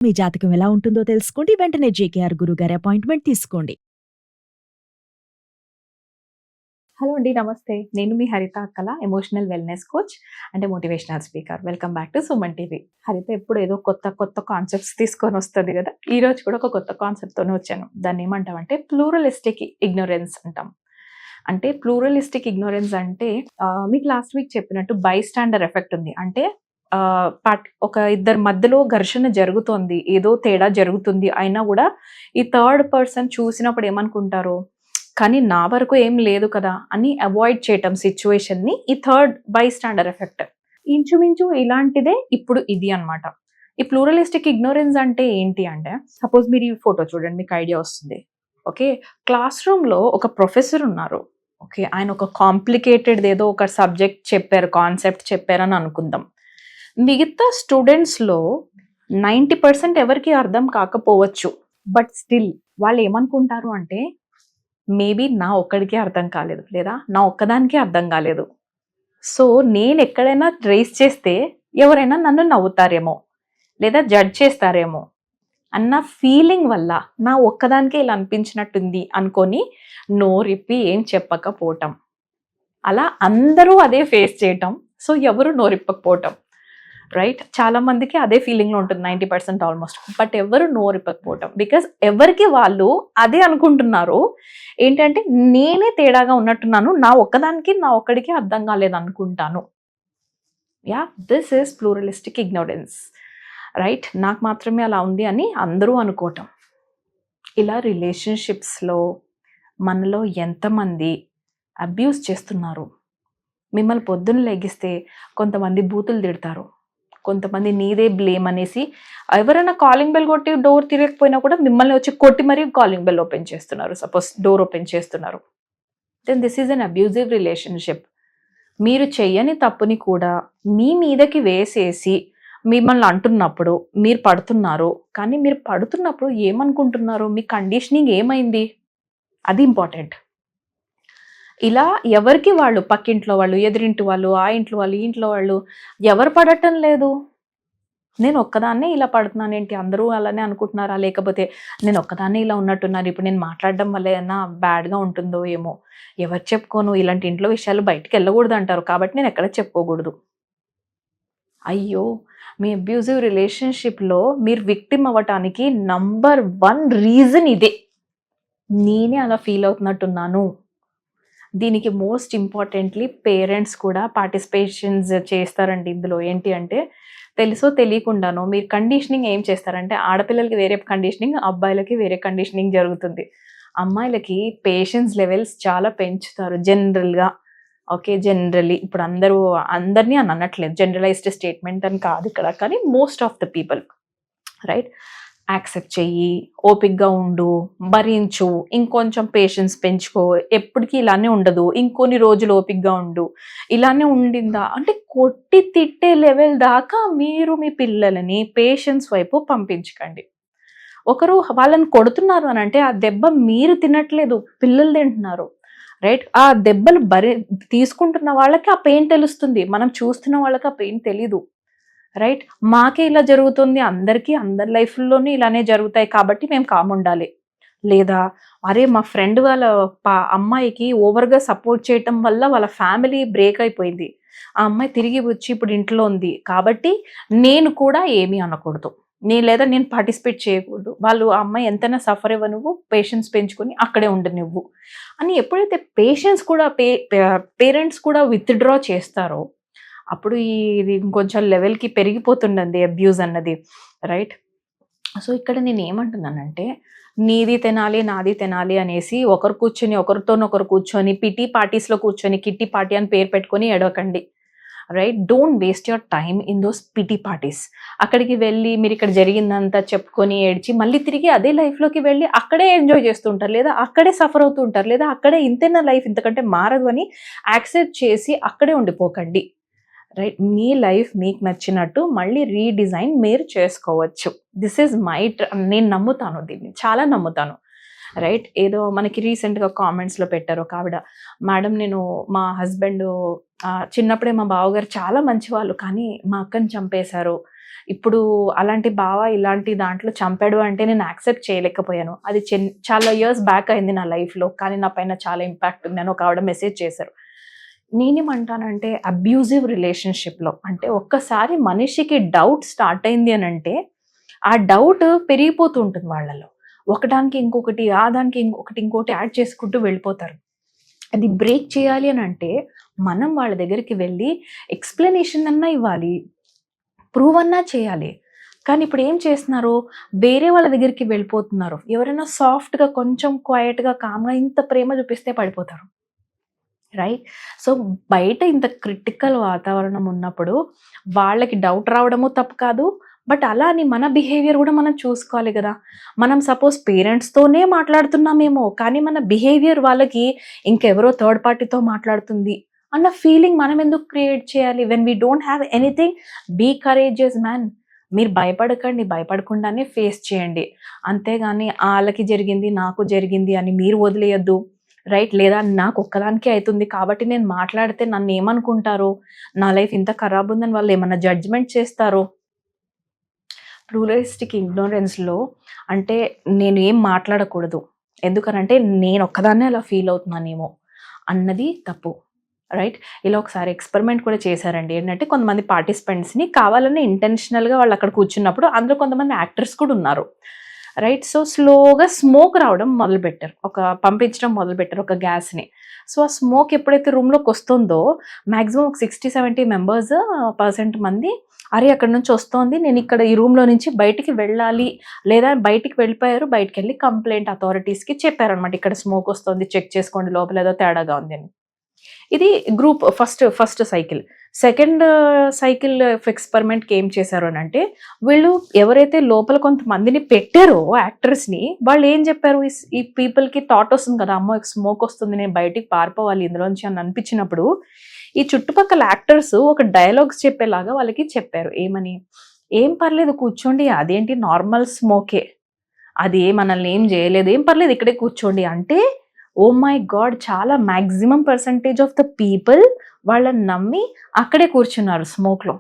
మీ జాతకం ఎలా ఉంటుందో తెలుసుకోండి. వెంటనే జేకేఆర్ గురుగారి అపాయింట్మెంట్ తీసుకోండి. హలో అండి, నమస్తే. నేను మీ హరిత అక్కల, emotional wellness coach and motivational speaker. Welcome back to Suman TV. హరిత ఎప్పుడు ఏదో కొత్త కాన్సెప్ట్స్ తీసుకొని వస్తుంది కదా. ఈ రోజు కూడా ఒక కొత్త కాన్సెప్ట్తోనే వచ్చాను. దాన్ని ఏమంటామంటే ప్లూరలిస్టిక్ ఇగ్నోరెన్స్ అంటాం. అంటే ప్లూరలిస్టిక్ ఇగ్నోరెన్స్ అంటే మీకు లాస్ట్ వీక్ చెప్పినట్టు బైస్టాండర్ ఎఫెక్ట్ ఉంది. అంటే ఒక ఇద్దరు మధ్యలో ఘర్షణ జరుగుతోంది, ఏదో తేడా జరుగుతుంది అయినా కూడా ఈ థర్డ్ పర్సన్ చూసినప్పుడు ఏమనుకుంటారు, కానీ నా వరకు ఏం లేదు కదా అని అవాయిడ్ చేయటం సిచ్యువేషన్ని ఈ థర్డ్ బైస్టాండర్ ఎఫెక్ట్. ఇంచుమించు ఇలాంటిదే ఇప్పుడు ఇది అన్నమాట. ఈ ప్లూరలిస్టిక్ ఇగ్నోరెన్స్ అంటే ఏంటి అంటే, సపోజ్ మీరు ఈ ఫోటో చూడండి, మీకు ఐడియా వస్తుంది. ఓకే, క్లాస్ రూమ్లో ఒక ప్రొఫెసర్ ఉన్నారు. ఓకే, ఆయన ఒక కాంప్లికేటెడ్ ఏదో ఒక సబ్జెక్ట్ చెప్పారు, కాన్సెప్ట్ చెప్పారని అనుకుందాం. మిగతా స్టూడెంట్స్లో 90% ఎవరికి అర్థం కాకపోవచ్చు. బట్ స్టిల్ వాళ్ళు ఏమనుకుంటారు అంటే, మేబీ నా ఒక్కడికే అర్థం కాలేదు, లేదా నా ఒక్కదానికే అర్థం కాలేదు. సో నేను ఎక్కడైనా రేస్ చేస్తే ఎవరైనా నన్ను నవ్వుతారేమో, లేదా జడ్జ్ చేస్తారేమో అన్న ఫీలింగ్ వల్ల నా ఒక్కదానికే ఇలా అనిపించినట్టుంది అనుకొని నోరిప్పి ఏం చెప్పకపోవటం. అలా అందరూ అదే ఫేస్ చేయటం. సో ఎవరు నోరిప్పకపోవటం, రైట్? చాలా మందికి అదే ఫీలింగ్లో ఉంటుంది, 90% ఆల్మోస్ట్. బట్ ఎవరు నోరిప్పకపోవటం, బికాస్ ఎవరికి వాళ్ళు అదే అనుకుంటున్నారు. ఏంటంటే నేనే తేడాగా ఉన్నట్టున్నాను, నా ఒక్కడికి అర్థం కాలేదు అనుకుంటాను. Yeah, this is pluralistic ignorance, right? నాకు మాత్రమే అలా ఉంది అని అందరూ అనుకోవటం. ఇలా రిలేషన్షిప్స్లో మనలో ఎంతమంది అబ్యూస్ చేస్తున్నారు. మిమ్మల్ని పొద్దున్న లెగిస్తే కొంతమంది బూతులు తిడతారు, కొంతమంది నీదే బ్లేమ్ అనేసి ఎవరైనా కాలింగ్ బెల్ కొట్టి డోర్ తిరగకపోయినా కూడా మిమ్మల్ని వచ్చి కొట్టి మరీ కాలింగ్ బెల్ ఓపెన్ చేస్తున్నారు, సపోజ్ డోర్ ఓపెన్ చేస్తున్నారు. Then this is an abusive relationship. మీరు చెయ్యని తప్పుని కూడా మీ మీదకి వేసేసి మిమ్మల్ని అంటున్నప్పుడు మీరు పడుతున్నారు. కానీ మీరు పడుతున్నప్పుడు ఏమనుకుంటున్నారు, మీ కండిషనింగ్ ఏమైంది, అది ఇంపార్టెంట్. ఇలా ఎవరికి వాళ్ళు, పక్కింట్లో వాళ్ళు, ఎదురింటి వాళ్ళు, ఆ ఇంట్లో వాళ్ళు, ఈ ఇంట్లో వాళ్ళు ఎవరు పడటం లేదు. నేను ఒక్కదాన్నే ఇలా పడుతున్నాను ఏంటి, అందరూ అలానే అనుకుంటున్నారా, లేకపోతే నేను ఒక్కదాన్నే ఇలా ఉన్నట్టున్నారు, ఇప్పుడు నేను మాట్లాడడం వల్ల ఏమైనా బ్యాడ్గా ఉంటుందో ఏమో, ఎవరు చెప్పుకోను, ఇలాంటి ఇంట్లో విషయాలు బయటికి వెళ్ళకూడదు అంటారు, కాబట్టి నేను ఎక్కడ చెప్పుకోకూడదు. అయ్యో, మీ అబ్యూజివ్ రిలేషన్షిప్లో మీరు విక్టిమ్ అవ్వటానికి నంబర్ 1 రీజన్ ఇదే. నేనే అలా ఫీల్ అవుతున్నట్టున్నాను. దీనికి మోస్ట్ ఇంపార్టెంట్లీ పేరెంట్స్ కూడా పార్టిసిపేషన్స్ చేస్తారండి ఇందులో. ఏంటి అంటే, తెలుసో తెలియకుండానో మీరు కండిషనింగ్ ఏం చేస్తారంటే, ఆడపిల్లలకి వేరే కండిషనింగ్, అబ్బాయిలకి వేరే కండిషనింగ్ జరుగుతుంది. అమ్మాయిలకి పేషెన్స్ లెవెల్స్ చాలా పెంచుతారు జనరల్గా. ఓకే, జనరలీ ఇప్పుడు అందరినీ అని అనట్లేదు, జనరలైజ్డ్ స్టేట్మెంట్ అని కాదు ఇక్కడ, కానీ most of the people, right? Accept చెయ్యి, ఓపిక్గా ఉండు, భరించు, ఇంకొంచెం పేషెన్స్ పెంచుకో, ఎప్పటికీ ఇలానే ఉండదు, ఇంకొన్ని రోజులు ఓపిక్గా ఉండు, ఇలానే ఉండిందా అంటే కొట్టి తిట్టే లెవెల్ దాకా మీరు మీ పిల్లలని పేషెన్స్ వైపు పంపించకండి. ఒకరు వాళ్ళని కొడుతున్నారు అని అంటే ఆ దెబ్బ మీరు తినట్లేదు, పిల్లలు తింటున్నారు, రైట్? ఆ దెబ్బలు తీసుకుంటున్న వాళ్ళకి ఆ పెయిన్ తెలుస్తుంది, మనం చూస్తున్న వాళ్ళకి ఆ పెయిన్ తెలీదు, రైట్? మాకే ఇలా జరుగుతుంది, అందరికీ అందరి లైఫ్లోనే ఇలానే జరుగుతాయి కాబట్టి మేము కామ్ ఉండాలి. లేదా అరే మా ఫ్రెండ్ వాళ్ళ అమ్మాయికి ఓవర్గా సపోర్ట్ చేయటం వల్ల వాళ్ళ ఫ్యామిలీ బ్రేక్ అయిపోయింది, ఆ అమ్మాయి తిరిగి వచ్చి ఇప్పుడు ఇంట్లో ఉంది కాబట్టి నేను కూడా ఏమీ అనకూడదు, లేదా నేను పార్టిసిపేట్ చేయకూడదు, వాళ్ళు ఆ అమ్మాయి ఎంతైనా సఫర్ అవ్వ, నువ్వు పేషెన్స్ పెంచుకొని అక్కడే ఉండు నువ్వు అని ఎప్పుడైతే పేషెన్స్ కూడా పేరెంట్స్ కూడా విత్డ్రా చేస్తారో అప్పుడు ఇది ఇంకొంచెం లెవెల్కి పెరిగిపోతుండండి అబ్యూజ్ అన్నది, రైట్? సో ఇక్కడ నేను ఏమంటున్నానంటే, నీది తినాలి నాది తినాలి అనేసి ఒకరితోనొకరు కూర్చొని పిటీ పార్టీస్లో కూర్చొని కిట్టి పార్టీ అని పేరు పెట్టుకొని ఎడవకండి, right? Don't waste your time in those pity parties. అక్కడికి వెళ్ళి మీరు ఇక్కడ జరిగిందంతా చెప్పుకొని ఏడ్చి మళ్ళీ తిరిగి అదే లైఫ్లోకి వెళ్ళి అక్కడే ఎంజాయ్ చేస్తుంటారు, లేదా అక్కడే సఫర్ అవుతూ ఉంటారు, లేదా అక్కడే ఇంతేనా లైఫ్, ఇంతకంటే మారదు అని యాక్సెప్ట్ చేసి అక్కడే ఉండిపోకండి, రైట్? మీ లైఫ్ మీకు నచ్చినట్టు మళ్ళీ రీడిజైన్ మీరు చేసుకోవచ్చు. దిస్ ఈజ్ నేను నమ్ముతాను, దీన్ని చాలా నమ్ముతాను, రైట్? ఏదో మనకి రీసెంట్గా కామెంట్స్లో పెట్టారు ఒక ఆవిడ, మేడం నేను మా హస్బెండ్ చిన్నప్పుడే మా బావగారు చాలా మంచివాళ్ళు కానీ మా అక్కని చంపేశారు, ఇప్పుడు అలాంటి బావ ఇలాంటి దాంట్లో చంపాడు అంటే నేను యాక్సెప్ట్ చేయలేకపోయాను. అది చాలా ఇయర్స్ బ్యాక్ అయింది నా లైఫ్‌లో. కానీ నా పైన చాలా ఇంపాక్ట్ ఉంది అని ఒక ఆవిడ మెసేజ్ చేశారు. నేనేమంటానంటే అబ్యూజివ్ రిలేషన్‌షిప్‌లో అంటే ఒక్కసారి మనిషికి డౌట్ స్టార్ట్ అయింది అనంటే, ఆ డౌట్ పెరిగిపోతూ ఉంటుంది వాళ్ళలో. ఒకదానికి ఇంకొకటి, ఆ దానికి ఇంకోటి యాడ్ చేసుకుంటూ వెళ్ళిపోతారు. అది బ్రేక్ చేయాలి అనంటే మనం వాళ్ళ దగ్గరికి వెళ్ళి ఎక్స్‌ప్లనేషన్ అన్నా ఇవ్వాలి. ప్రూవ్ అన్నా చేయాలి. కానీ ఇప్పుడు ఏం చేస్తున్నారు, వేరే వాళ్ళ దగ్గరికి వెళ్ళిపోతున్నారు. ఎవరైనా సాఫ్ట్‌గా కొంచెం క్వైట్‌గా, కామ్‌గా ఇంత ప్రేమ చూపిస్తే పడిపోతారు. రైట్? సో, బయట ఇంత క్రిటికల్ వాతావరణం ఉన్నప్పుడు వాళ్ళకి డౌట్ రావడము తప్పు కాదు. బట్ అలా అని మన బిహేవియర్ కూడా మనం చూసుకోవాలి గదా! మనం సపోజ్ పేరెంట్స్‌తోనే మాట్లాడుతున్నామేమో, కానీ మన బిహేవియర్ వాళ్ళకి ఇంకెవరో థర్డ్ పార్టీతో మాట్లాడుతుంది అన్న ఫీలింగ్ మనం ఎందుకు క్రియేట్ చేయాలి? When we don't have anything, be courageous man. మీరు భయపడకండి. భయపడకుండానే ఫేస్ చేయండి. అంతేగాని ఆళ్ళకి జరిగింది, నాకు జరిగింది అని మీరు వదిలేయొద్దు. రైట్? లేదా నాకొక్కదానికే అయితుంది కాబట్టి నేను మాట్లాడితే నన్నేమనుకుంటారో, నా లైఫ్ ఇంత ఖరాబ్ ఉందని వాళ్ళేమన్నా జడ్జ్‌మెంట్ చేస్తారో. ప్లూరలిస్టిక్ ఇగ్నోరెన్స్‌లో అంటే నేను ఏం మాట్లాడకూడదు. ఎందుకనంటే నేనొక్కదాన్నే అలా ఫీల్ అవుతున్నానేమో అన్నది తప్పు. రైట్? ఇలా ఒకసారి ఎక్స్‌పెరిమెంట్ కూడా చేశారండి. ఏంటంటే కొంతమంది పార్టిసిపెంట్స్‌ని కావాలని ఇంటెన్షనల్‌గా వాళ్ళు అక్కడ కూర్చున్నప్పుడు అందులో కొంతమంది యాక్టర్స్ కూడా ఉన్నారు. రైట్? సో, స్లోగా స్మోక్ రావడం మొదలుపెట్టారు. పంపించడం మొదలుపెట్టారు ఒక గ్యాస్‌ని. సో, ఆ స్మోక్ ఎప్పుడైతే రూమ్‌లోకొస్తుందో మాక్సిమం ఒక 60-70 పర్సెంట్ మంది అరే! అక్కడి నుంచి వస్తోంది. నేనిక్కడ ఈ రూమ్‌లో నుంచి బయటికి వెళ్ళాలి. లేదా బయటికి వెళ్ళిపోయారు. బయటికెళ్ళి కంప్లెయింట్ అథారిటీస్‌కి చెప్పారనమాట. ఇక్కడ స్మోక్ వస్తోంది. చెక్ చేసుకోండి లోపల ఏదో తేడాగా ఉంది అని. ఇది group first cycle. Second cycle of ఎక్స్‌పెరిమెంట్‌కి ఏం చేశారు అనంటే, వీళ్ళు ఎవరైతే లోపల కొంతమందిని పెట్టారో యాక్టర్స్‌ని, వాళ్ళు ఏం చెప్పారు, ఈ పీపుల్‌కి థాట్ వస్తుంది కదా! అమ్మో! స్మోక్ వస్తుంది. నేను బయటికి పారిపోవాలి ఇందులోంచి అని అనిపించినప్పుడు, ఈ చుట్టుపక్కల యాక్టర్స్ ఒక డైలాగ్స్ చెప్పేలాగా వాళ్ళకి చెప్పారు. ఏమని? "ఏం పర్లేదు కూర్చోండి. అదేంటి నార్మల్ స్మోకే. అది మనల్ని ఏం చేయలేదు. ఏం పర్లేదు ఇక్కడే కూర్చోండి" అంటే ఓహ్ మై గాడ్! చాలా maximum percentage of the people వాళ్ళని నమ్మి అక్కడే కూర్చున్నారు స్మోక్‌లో.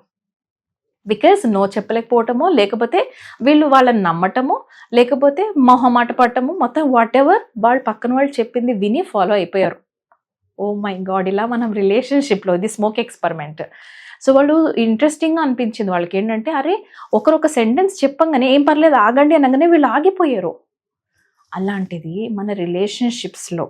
బికాజ్ నో చెప్పలేకపోవటమో, లేకపోతే వీళ్ళు వాళ్ళని నమ్మటమో, లేకపోతే మొహమాట పడటమో, మొత్తం వాటెవర్ వాళ్ళు పక్కన వాళ్ళు చెప్పింది విని ఫాలో అయిపోయారు. Oh my God! ఇలా మనం రిలేషన్‌షిప్‌లో ఇది స్మోక్ ఎక్స్‌పెరిమెంట్. సో, వాళ్ళు ఇంట్రెస్టింగ్‌గా అనిపించింది వాళ్ళకేంటంటే, అరే! ఒకరొక సెంటెన్స్ చెప్పంగానే ఏం పర్లేదు ఆగండి అనంగానే వీళ్ళు ఆగిపోయారు. అలాంటిది మన రిలేషన్‌షిప్స్‌లో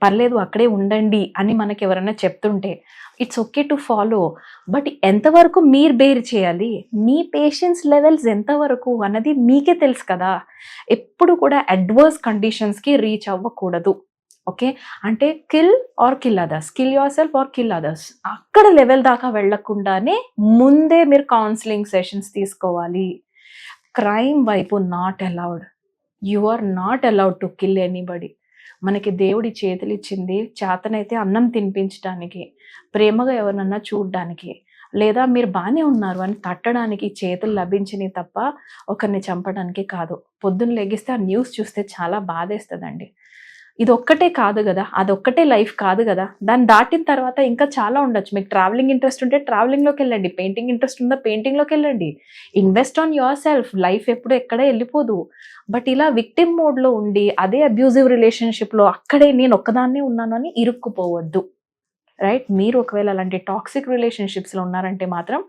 పర్లేదు అక్కడే ఉండండి అని మనకెవరైనా చెప్తుంటే it's okay to follow. But ఎంతవరకు మీరు బేర్ చేయాలి? మీ పేషెన్స్ లెవెల్స్ ఎంతవరకు అన్నది మీకే తెలుసు కదా! ఎప్పుడు కూడా అడ్వర్స్ కండిషన్స్‌కి రీచ్ అవ్వకూడదు. ఓకే? అంటే kill others. Kill yourself or kill others. అక్కడ లెవెల్ దాకా వెళ్ళకుండానే ముందే మీరు కౌన్సెలింగ్ సెషన్స్ తీసుకోవాలి. క్రైమ్ వైపు not allowed. You are not allowed to kill anybody. మనకి దేవుడి చేతులిచ్చింది చేతనైతే అన్నం తినిపించడానికి, ప్రేమగా ఎవరినన్నా చూడ్డానికి, లేదా మీరు బానే ఉన్నారు అని తట్టడానికి చేతులు లభించినయి తప్ప ఒకరిని చంపడానికి కాదు. పొద్దున్న లెగిస్తే ఆ న్యూస్ చూస్తే చాలా బాధేస్తదండి. ఇదొక్కటే కాదు గదా! అదొక్కటే లైఫ్ కాదు గదా! దాన్ని దాటిన తర్వాత ఇంకా చాలా ఉండొచ్చు. మీకు ట్రావెలింగ్ ఇంట్రెస్ట్ ఉంటే ట్రావెలింగ్‌లోకెళ్ళండి. పెయింటింగ్ ఇంట్రెస్ట్ ఉందా పెయింటింగ్‌లోకెళ్ళండి. Invest on yourself. Life ఎప్పుడు ఎక్కడ ఎళ్ళిపోదు. బట్ ఇలా విక్టిమ్ మోడ్‌లో ఉండి అదే అబ్యూజివ్ రిలేషన్‌షిప్‌లో అక్కడే నేను ఒక్కదాన్నే ఉన్నాను అని ఇరుక్కుపోవద్దు. రైట్? మీరు ఒకవేళ అలాంటి టాక్సిక్ రిలేషన్‌షిప్స్‌లో ఉన్నారంటే మాత్రం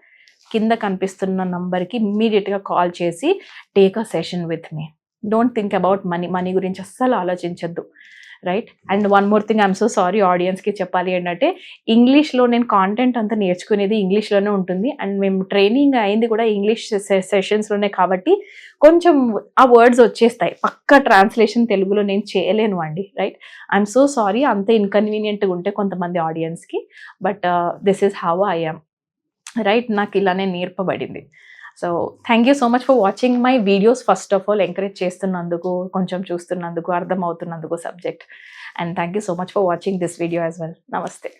కింద కనిపిస్తున్న నంబర్‌కి ఇమ్మీడియేట్‌గా కాల్ చేసి take a session with me. Don't think about money. Money గురించి అస్సలు ఆలోచించొద్దు. Right? And one more thing I'm so sorry ఆడియన్స్‌కి చెప్పాలి ఏంటంటే, ఇంగ్లీష్‌లో నేను కాంటెంట్ అంతా నేర్చుకునేది ఇంగ్లీష్‌లోనే ఉంటుంది. అండ్ మేము ట్రైనింగ్ అయింది కూడా ఇంగ్లీష్ సెషన్స్‌లోనే కాబట్టి కొంచెం ఆ వర్డ్స్ వచ్చేస్తాయి. పక్కా ట్రాన్స్‌లేషన్ తెలుగులో నేను చేయలేను అండి. రైట్? ఐయామ్ సో సారీ అంత ఇన్‌కన్వీనియంట్‌గా ఉంటే కొంతమంది ఆడియన్స్‌కి. But this is how I am. Right? నాకు ఇలానే నేర్పబడింది. So, thank you so much for watching my videos. First of all encourage చేస్తున్నందుకు, కొంచెం చూస్తున్నందుకు, అర్థమవుతున్నందుకు subject. And thank you so much for watching this video as well. నమస్తే.